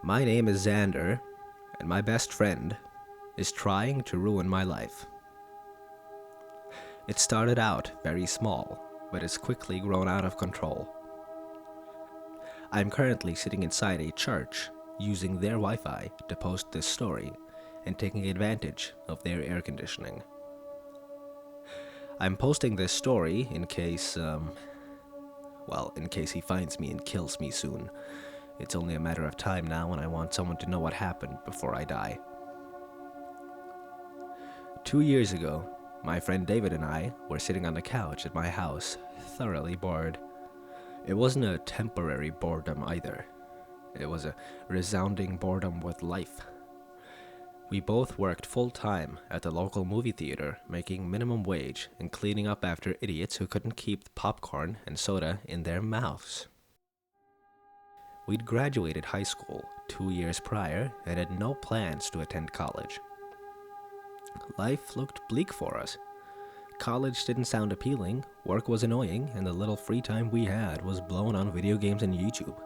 My name is Xander, and my best friend is trying to ruin my life. It started out very small, but has quickly grown out of control. I'm currently sitting inside a church, using their Wi-Fi to post this story, and taking advantage of their air conditioning. I'm posting this story in case he finds me and kills me soon. It's only a matter of time now, and I want someone to know what happened before I die. 2 years ago, my friend David and I were sitting on the couch at my house, thoroughly bored. It wasn't a temporary boredom either. It was a resounding boredom with life. We both worked full-time at the local movie theater, making minimum wage and cleaning up after idiots who couldn't keep popcorn and soda in their mouths. We'd graduated high school 2 years prior and had no plans to attend college. Life looked bleak for us. College didn't sound appealing, work was annoying, and the little free time we had was blown on video games and YouTube.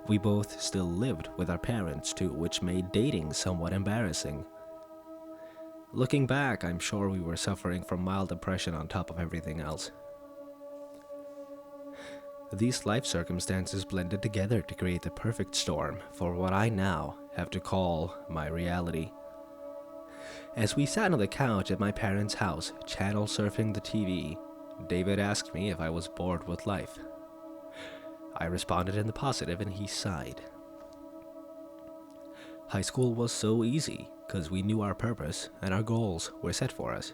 We both still lived with our parents too, which made dating somewhat embarrassing. Looking back, I'm sure we were suffering from mild depression on top of everything else. These life circumstances blended together to create the perfect storm for what I now have to call my reality. As we sat on the couch at my parents' house, channel surfing the TV, David asked me if I was bored with life. I responded in the positive and he sighed. High school was so easy because we knew our purpose and our goals were set for us.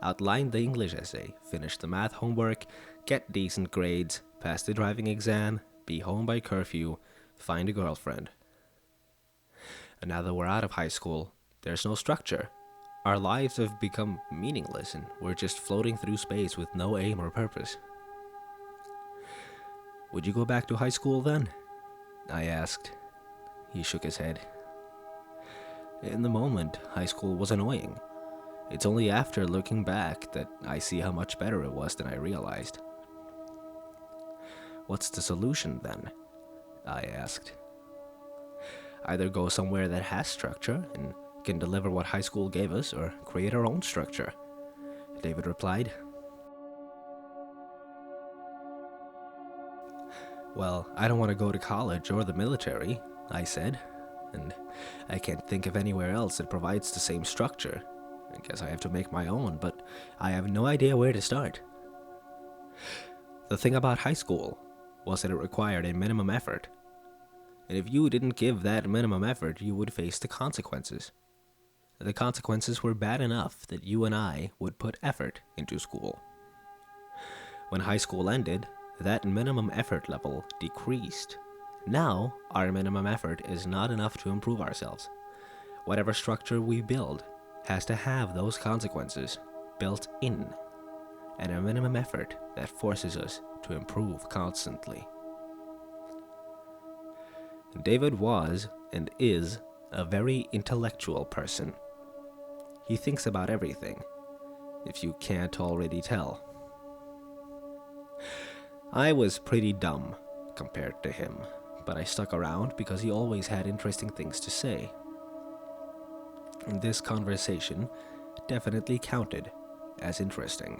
Outline the English essay, finish the math homework, get decent grades, pass the driving exam, be home by curfew, find a girlfriend. And now that we're out of high school, there's no structure. Our lives have become meaningless and we're just floating through space with no aim or purpose. Would you go back to high school then? I asked. He shook his head. In the moment, high school was annoying. It's only after looking back that I see how much better it was than I realized. What's the solution then? I asked. Either go somewhere that has structure and can deliver what high school gave us, or create our own structure, David replied. Well, I don't want to go to college or the military, I said, and I can't think of anywhere else that provides the same structure. I guess I have to make my own, but I have no idea where to start. The thing about high school was that it required a minimum effort. And if you didn't give that minimum effort, you would face the consequences. The consequences were bad enough that you and I would put effort into school. When high school ended, that minimum effort level decreased. Now, our minimum effort is not enough to improve ourselves. Whatever structure we build has to have those consequences built in, and a minimum effort that forces us to improve constantly. David was and is a very intellectual person. He thinks about everything, if you can't already tell. I was pretty dumb compared to him, but I stuck around because he always had interesting things to say. This conversation definitely counted as interesting.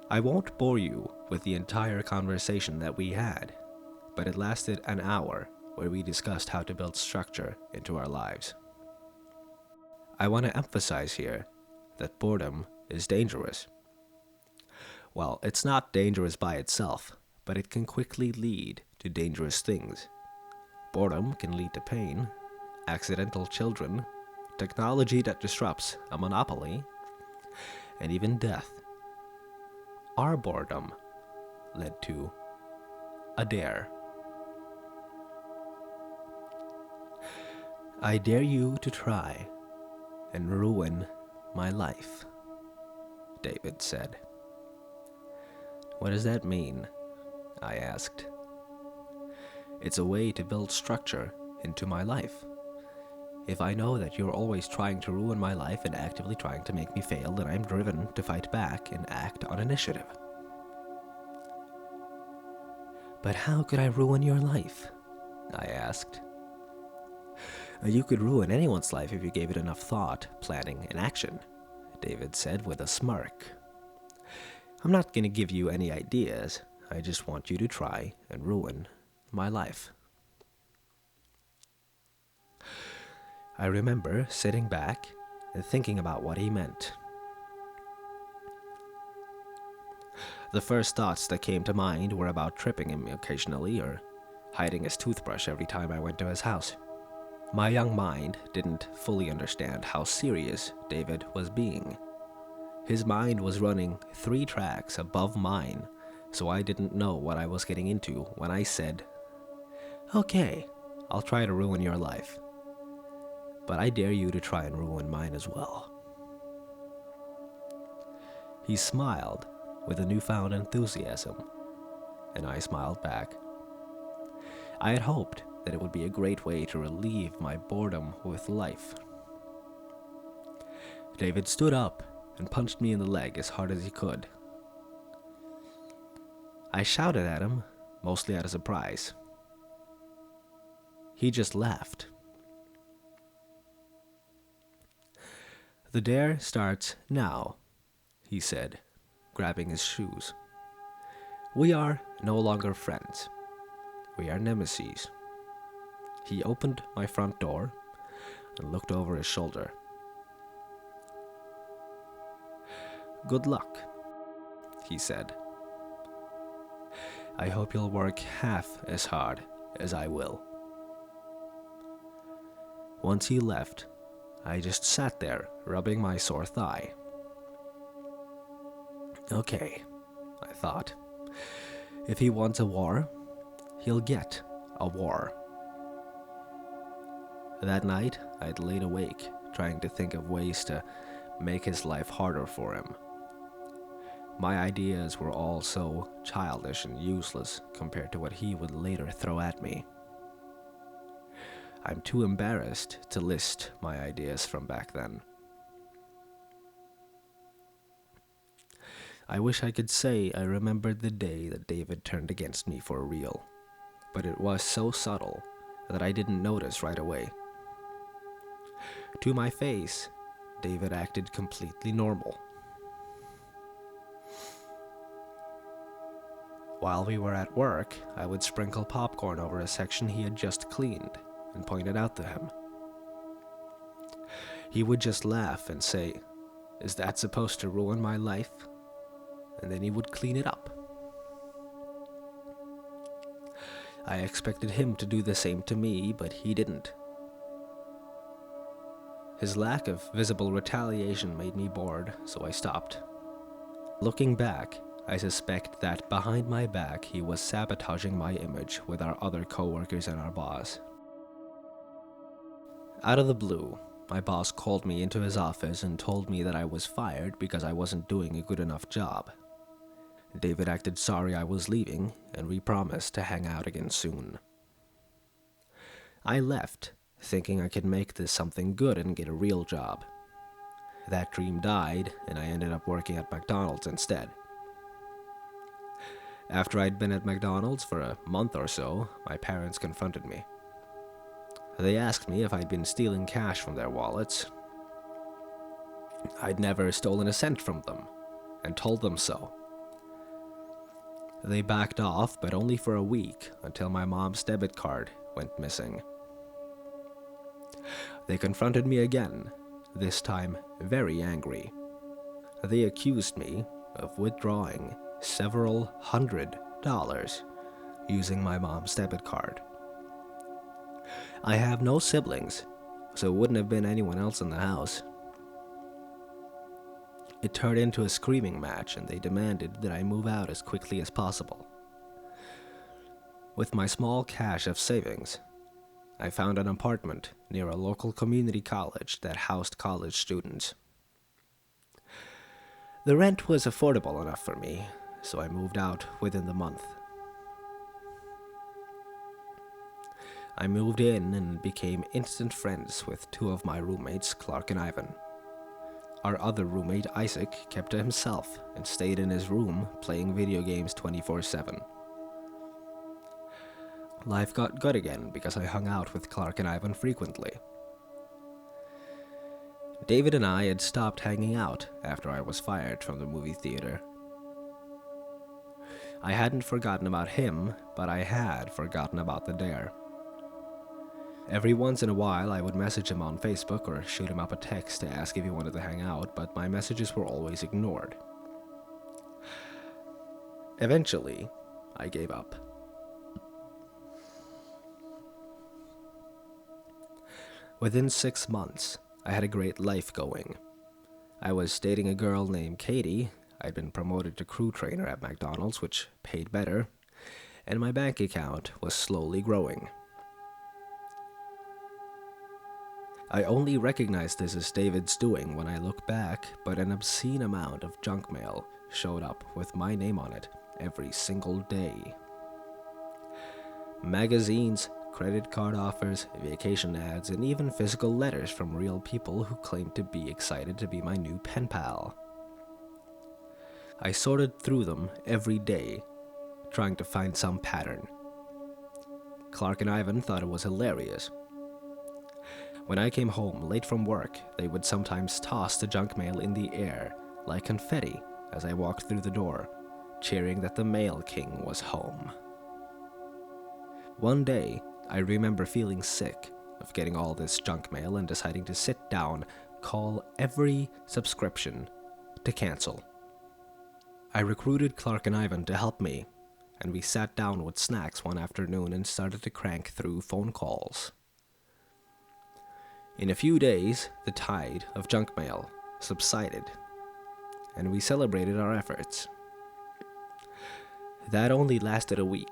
I won't bore you with the entire conversation that we had, but it lasted an hour where we discussed how to build structure into our lives. I want to emphasize here that boredom is dangerous. Well, it's not dangerous by itself, but it can quickly lead to dangerous things. Boredom can lead to pain, accidental children, technology that disrupts a monopoly, and even death. Our boredom led to a dare. I dare you to try and ruin my life, David said. What does that mean? I asked. It's a way to build structure into my life. If I know that you're always trying to ruin my life and actively trying to make me fail, then I'm driven to fight back and act on initiative. But how could I ruin your life? I asked. You could ruin anyone's life if you gave it enough thought, planning, and action, David said with a smirk. I'm not going to give you any ideas. I just want you to try and ruin my life. I remember sitting back and thinking about what he meant. The first thoughts that came to mind were about tripping him occasionally or hiding his toothbrush every time I went to his house. My young mind didn't fully understand how serious David was being. His mind was running 3 tracks above mine, so I didn't know what I was getting into when I said, "Okay, I'll try to ruin your life. But I dare you to try and ruin mine as well." He smiled with a newfound enthusiasm, and I smiled back. I had hoped that it would be a great way to relieve my boredom with life. David stood up and punched me in the leg as hard as he could. I shouted at him, mostly out of surprise. He just laughed. "The dare starts now," he said, grabbing his shoes. "We are no longer friends. We are nemesis." He opened my front door and looked over his shoulder. "Good luck," he said. "I hope you'll work half as hard as I will." Once he left, I just sat there, rubbing my sore thigh. Okay, I thought. If he wants a war, he'll get a war. That night, I'd laid awake, trying to think of ways to make his life harder for him. My ideas were all so childish and useless compared to what he would later throw at me. I'm too embarrassed to list my ideas from back then. I wish I could say I remembered the day that David turned against me for real, but it was so subtle that I didn't notice right away. To my face, David acted completely normal. While we were at work, I would sprinkle popcorn over a section he had just cleaned and point it out to him. He would just laugh and say, "Is that supposed to ruin my life?" And then he would clean it up. I expected him to do the same to me, but he didn't. His lack of visible retaliation made me bored, so I stopped. Looking back, I suspect that behind my back he was sabotaging my image with our other coworkers and our boss. Out of the blue, my boss called me into his office and told me that I was fired because I wasn't doing a good enough job. David acted sorry I was leaving, and we promised to hang out again soon. I left, thinking I could make this something good and get a real job. That dream died, and I ended up working at McDonald's instead. After I'd been at McDonald's for a month or so, my parents confronted me. They asked me if I'd been stealing cash from their wallets. I'd never stolen a cent from them, and told them so. They backed off, but only for a week, until my mom's debit card went missing. They confronted me again, this time very angry. They accused me of withdrawing several $100s using my mom's debit card. I have no siblings, so it wouldn't have been anyone else in the house. It turned into a screaming match, and they demanded that I move out as quickly as possible. With my small cache of savings, I found an apartment near a local community college that housed college students. The rent was affordable enough for me, so I moved out within the month. I moved in and became instant friends with 2 of my roommates, Clark and Ivan. Our other roommate, Isaac, kept to himself and stayed in his room playing video games 24/7. Life got good again because I hung out with Clark and Ivan frequently. David and I had stopped hanging out after I was fired from the movie theater. I hadn't forgotten about him, but I had forgotten about the dare. Every once in a while, I would message him on Facebook or shoot him up a text to ask if he wanted to hang out, but my messages were always ignored. Eventually, I gave up. Within 6 months, I had a great life going. I was dating a girl named Katie. I'd been promoted to crew trainer at McDonald's, which paid better, and my bank account was slowly growing. I only recognized this as David's doing when I look back, but an obscene amount of junk mail showed up with my name on it every single day. Magazines, credit card offers, vacation ads, and even physical letters from real people who claimed to be excited to be my new pen pal. I sorted through them every day, trying to find some pattern. Clark and Ivan thought it was hilarious. When I came home late from work, they would sometimes toss the junk mail in the air like confetti as I walked through the door, cheering that the Mail King was home. One day, I remember feeling sick of getting all this junk mail and deciding to sit down, call every subscription to cancel. I recruited Clark and Ivan to help me, and we sat down with snacks one afternoon and started to crank through phone calls. In a few days, the tide of junk mail subsided, and we celebrated our efforts. That only lasted a week.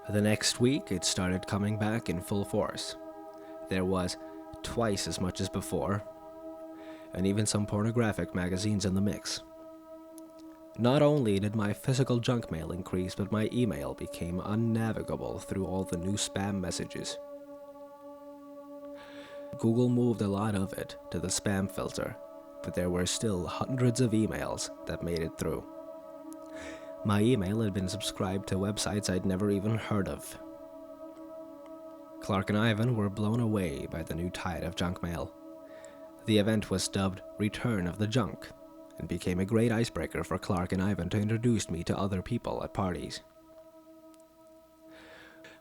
The next week, it started coming back in full force. There was twice as much as before, and even some pornographic magazines in the mix. Not only did my physical junk mail increase, but my email became unnavigable through all the new spam messages. Google moved a lot of it to the spam filter, but there were still hundreds of emails that made it through. My email had been subscribed to websites I'd never even heard of. Clark and Ivan were blown away by the new tide of junk mail. The event was dubbed Return of the Junk, and became a great icebreaker for Clark and Ivan to introduce me to other people at parties.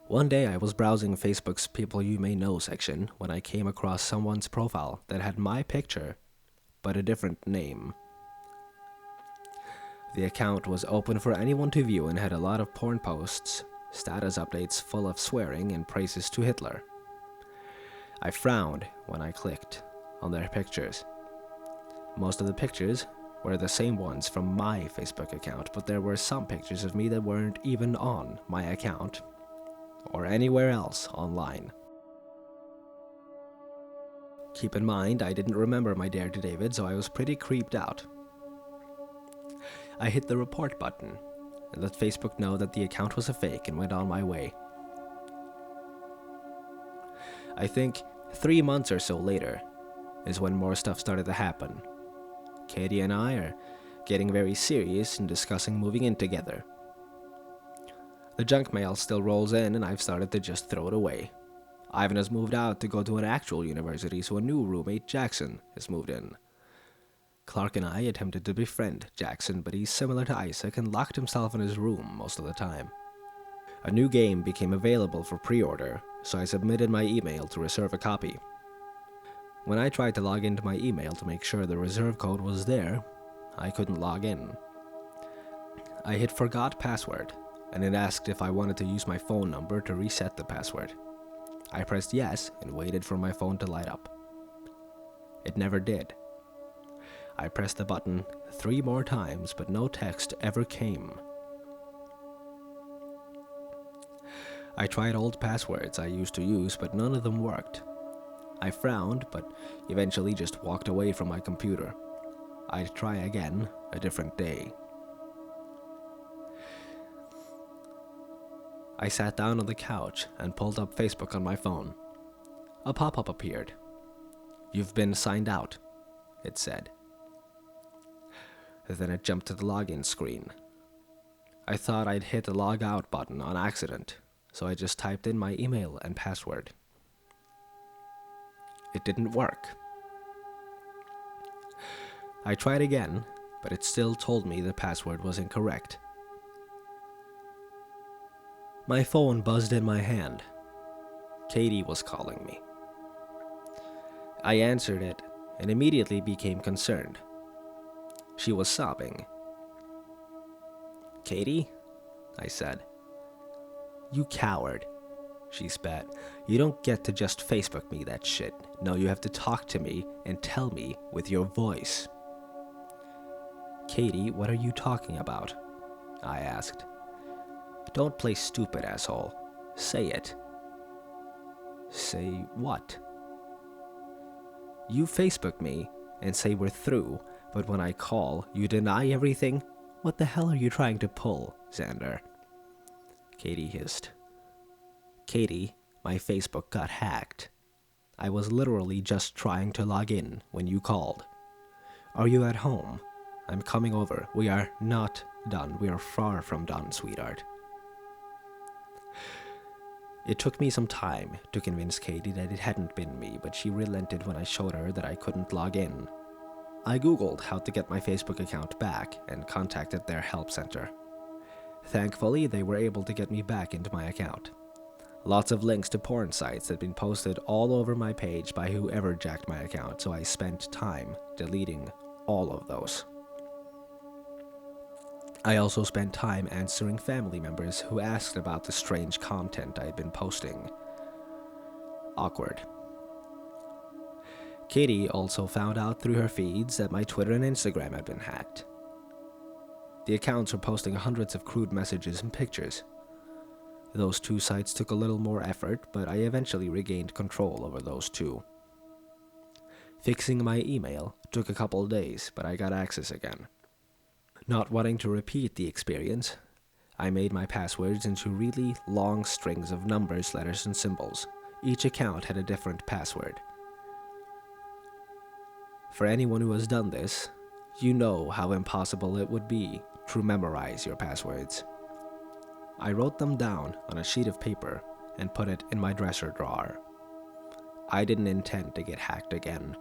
One day I was browsing Facebook's People You May Know section when I came across someone's profile that had my picture, but a different name. The account was open for anyone to view and had a lot of porn posts, status updates full of swearing and praises to Hitler. I frowned when I clicked on their pictures. Most of the pictures were the same ones from my Facebook account, but there were some pictures of me that weren't even on my account or anywhere else online. Keep in mind, I didn't remember my dare to David, so I was pretty creeped out. I hit the report button and let Facebook know that the account was a fake and went on my way. I think 3 months or so later is when more stuff started to happen. Katie and I are getting very serious and discussing moving in together. The junk mail still rolls in and I've started to just throw it away. Ivan has moved out to go to an actual university, so a new roommate, Jackson, has moved in. Clark and I attempted to befriend Jackson, but he's similar to Isaac and locked himself in his room most of the time. A new game became available for pre-order, so I submitted my email to reserve a copy. When I tried to log into my email to make sure the reserve code was there, I couldn't log in. I hit forgot password, and it asked if I wanted to use my phone number to reset the password. I pressed yes and waited for my phone to light up. It never did. I pressed the button 3 more times, but no text ever came. I tried old passwords I used to use, but none of them worked. I frowned, but eventually just walked away from my computer. I'd try again a different day. I sat down on the couch and pulled up Facebook on my phone. A pop-up appeared. "You've been signed out," it said. Then it jumped to the login screen. I thought I'd hit the log out button on accident, so I just typed in my email and password. It didn't work. I tried again, but it still told me the password was incorrect. My phone buzzed in my hand. Katie was calling me. I answered it and immediately became concerned. She was sobbing. "Katie?" I said. "You coward," she spat. "You don't get to just Facebook me that shit. No, you have to talk to me and tell me with your voice." "Katie, what are you talking about?" I asked. "Don't play stupid, asshole. Say it." "Say what?" "You Facebook me and say we're through, but when I call, you deny everything? What the hell are you trying to pull, Xander?" Katie hissed. "Katie, my Facebook got hacked. I was literally just trying to log in when you called. Are you at home? I'm coming over. We are not done. We are far from done, sweetheart." It took me some time to convince Katie that it hadn't been me, but she relented when I showed her that I couldn't log in. I googled how to get my Facebook account back and contacted their help center. Thankfully, they were able to get me back into my account. Lots of links to porn sites had been posted all over my page by whoever jacked my account, so I spent time deleting all of those. I also spent time answering family members who asked about the strange content I had been posting. Awkward. Katie also found out through her feeds that my Twitter and Instagram had been hacked. The accounts were posting hundreds of crude messages and pictures. Those two sites took a little more effort, but I eventually regained control over those two. Fixing my email took a couple of days, but I got access again. Not wanting to repeat the experience, I made my passwords into really long strings of numbers, letters, and symbols. Each account had a different password. For anyone who has done this, you know how impossible it would be to memorize your passwords. I wrote them down on a sheet of paper and put it in my dresser drawer. I didn't intend to get hacked again.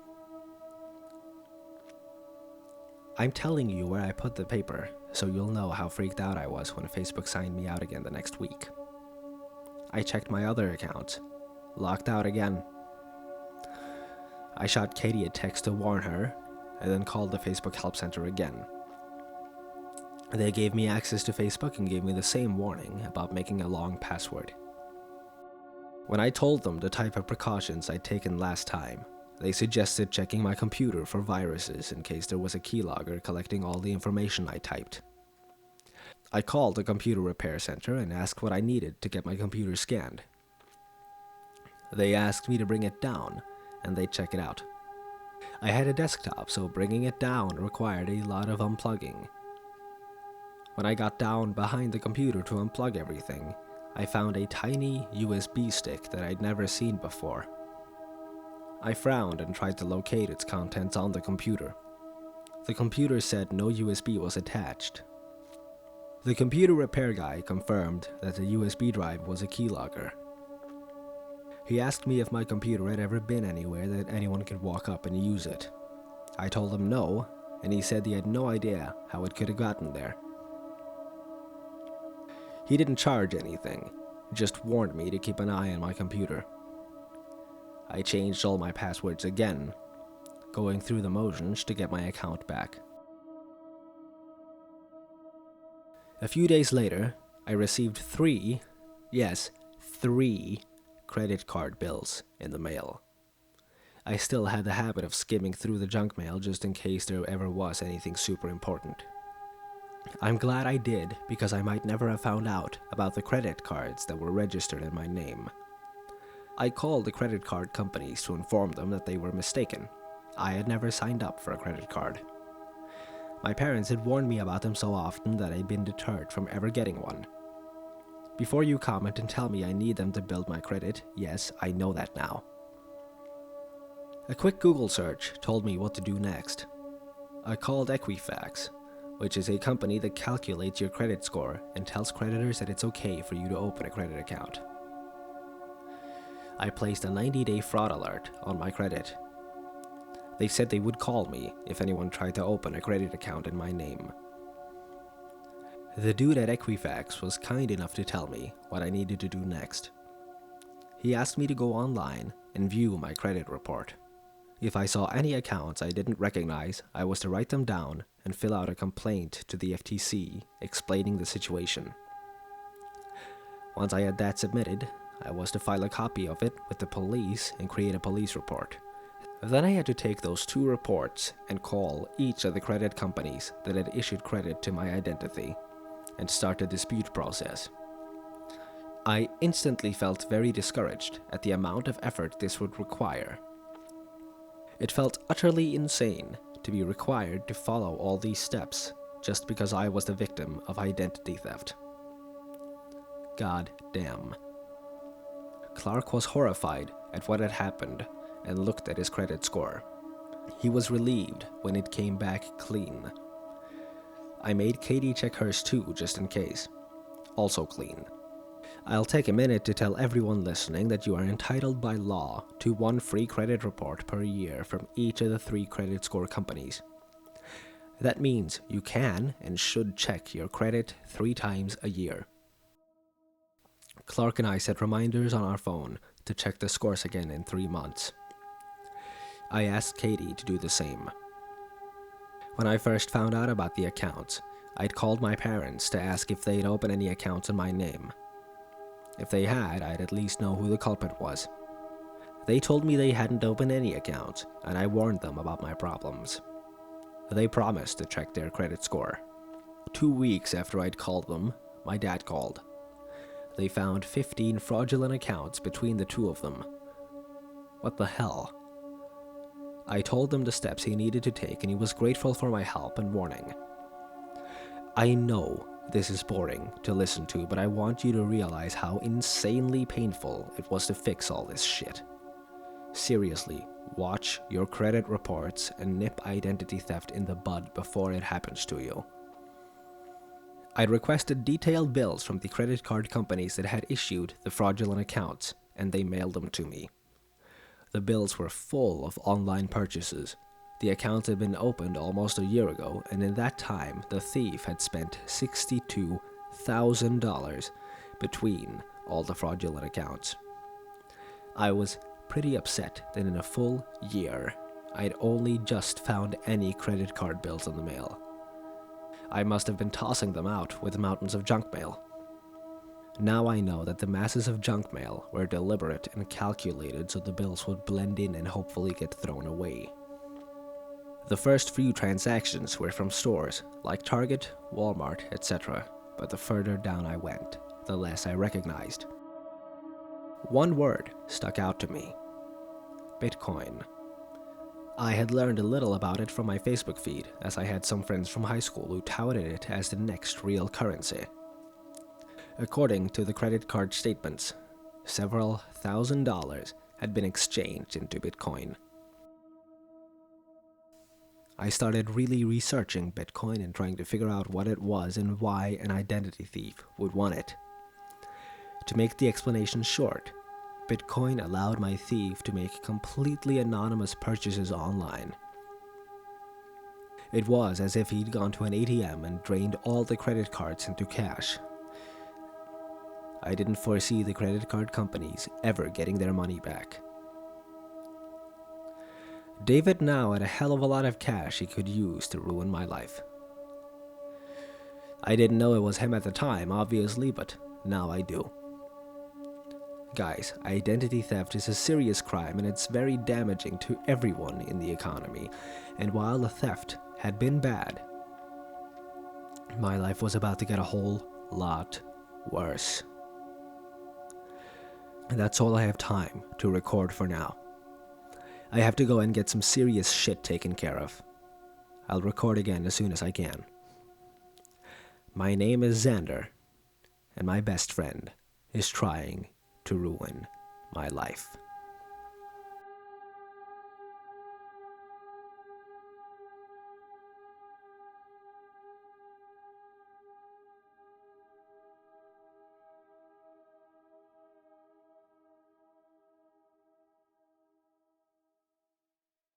I'm telling you where I put the paper, so you'll know how freaked out I was when Facebook signed me out again the next week. I checked my other account. Locked out again. I shot Katie a text to warn her, and then called the Facebook help center again. They gave me access to Facebook and gave me the same warning about making a long password. When I told them the type of precautions I'd taken last time, they suggested checking my computer for viruses in case there was a keylogger collecting all the information I typed. I called the computer repair center and asked what I needed to get my computer scanned. They asked me to bring it down, and they'd check it out. I had a desktop, so bringing it down required a lot of unplugging. When I got down behind the computer to unplug everything, I found a tiny USB stick that I'd never seen before. I frowned and tried to locate its contents on the computer. The computer said no USB was attached. The computer repair guy confirmed that the USB drive was a keylogger. He asked me if my computer had ever been anywhere that anyone could walk up and use it. I told him no, and he said he had no idea how it could have gotten there. He didn't charge anything, just warned me to keep an eye on my computer. I changed all my passwords again, going through the motions to get my account back. A few days later, I received three credit card bills in the mail. I still had the habit of skimming through the junk mail just in case there ever was anything super important. I'm glad I did, because I might never have found out about the credit cards that were registered in my name. I called the credit card companies to inform them that they were mistaken. I had never signed up for a credit card. My parents had warned me about them so often that I'd been deterred from ever getting one. Before you comment and tell me I need them to build my credit, yes, I know that now. A quick Google search told me what to do next. I called Equifax, which is a company that calculates your credit score and tells creditors that it's okay for you to open a credit account. I placed a 90-day fraud alert on my credit. They said they would call me if anyone tried to open a credit account in my name. The dude at Equifax was kind enough to tell me what I needed to do next. He asked me to go online and view my credit report. If I saw any accounts I didn't recognize, I was to write them down and fill out a complaint to the FTC explaining the situation. Once I had that submitted, I was to file a copy of it with the police and create a police report. Then I had to take those 2 reports and call each of the credit companies that had issued credit to my identity and start a dispute process. I instantly felt very discouraged at the amount of effort this would require. It felt utterly insane to be required to follow all these steps just because I was the victim of identity theft. God damn. Clark was horrified at what had happened and looked at his credit score. He was relieved when it came back clean. I made Katie check hers too, just in case. Also clean. I'll take a minute to tell everyone listening that you are entitled by law to 1 free credit report per year from each of the 3 credit score companies. That means you can and should check your credit 3 times a year. Clark and I set reminders on our phone to check the scores again in 3 months. I asked Katie to do the same. When I first found out about the accounts, I'd called my parents to ask if they'd open any accounts in my name. If they had, I'd at least know who the culprit was. They told me they hadn't opened any accounts, and I warned them about my problems. They promised to check their credit score. 2 weeks after I'd called them, my dad called. They found 15 fraudulent accounts between the 2 of them. What the hell? I told him the steps he needed to take, and he was grateful for my help and warning. I know this is boring to listen to, but I want you to realize how insanely painful it was to fix all this shit. Seriously, watch your credit reports and nip identity theft in the bud before it happens to you. I'd requested detailed bills from the credit card companies that had issued the fraudulent accounts, and they mailed them to me. The bills were full of online purchases. The accounts had been opened almost a year ago, and in that time, the thief had spent $62,000 between all the fraudulent accounts. I was pretty upset that in a full year, I'd only just found any credit card bills in the mail. I must have been tossing them out with mountains of junk mail. Now I know that the masses of junk mail were deliberate and calculated so the bills would blend in and hopefully get thrown away. The first few transactions were from stores like Target, Walmart, etc., but the further down I went, the less I recognized. One word stuck out to me: Bitcoin. I had learned a little about it from my Facebook feed, as I had some friends from high school who touted it as the next real currency. According to the credit card statements, several $1,000s had been exchanged into Bitcoin. I started really researching Bitcoin and trying to figure out what it was and why an identity thief would want it. To make the explanation short, Bitcoin allowed my thief to make completely anonymous purchases online. It was as if he'd gone to an ATM and drained all the credit cards into cash. I didn't foresee the credit card companies ever getting their money back. David now had a hell of a lot of cash he could use to ruin my life. I didn't know it was him at the time, obviously, but now I do. Guys, identity theft is a serious crime and it's very damaging to everyone in the economy. And while the theft had been bad, my life was about to get a whole lot worse. And that's all I have time to record for now. I have to go and get some serious shit taken care of. I'll record again as soon as I can. My name is Xander, and my best friend is trying to ruin my life.